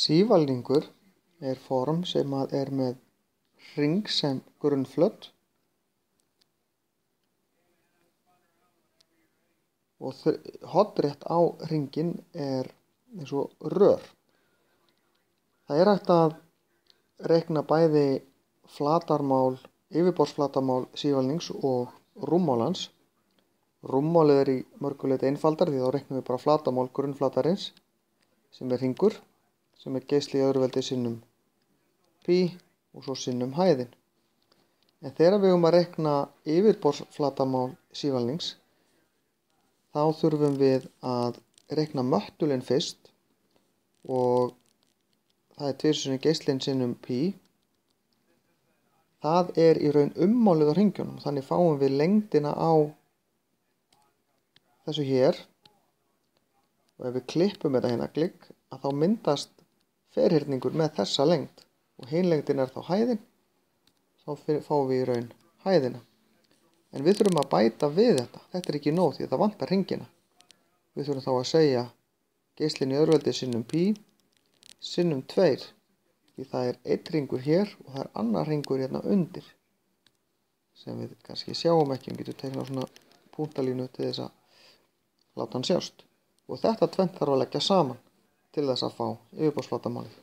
Sívalningur er form sem er með hring sem grunnflöt og hornrétt á hringinn er eins og rör. Það er hægt að reikna bæði flatarmál, yfirborðsflatarmál sívalnings og rúmmál hans. Rúmmálið er í mörgu leyti einfaldara því þá reiknum við bara flatarmál grunnflatarins sem er hringur, sem er geisli í öðru veldi sinnum pi og svo sinnum hæðin. En þegar við að reikna yfirborðsflatarmál sívalnings, þá þurfum við að reikna möttulinn fyrst og það er 2 sinnum geislinn sinnum pi. Það er í raun ummálið á hringjunum, þannig fáum við lengdina á þessu hér. Og ef við klippum þetta hérna klikk, þá myndast ferhyrningur með þessa lengd og hin lengdin er þá hæðin, þá fáum við í raun hæðina. En við þurfum að bæta við þetta. Þetta er ekki nóg því það vantar hringina. Við þurfum þá að segja geislinn í öðru veldi sinnum pi sinnum 2. Því það er 1 hringur hér og það er annar hringur hérna undir sem við kannski sjáum ekki. Við getum teiknað svona punktalínu til þess að láta hann sjást. Og þetta tvennt þarf að leggja saman til þess að fá yfirborðsflatarmálið.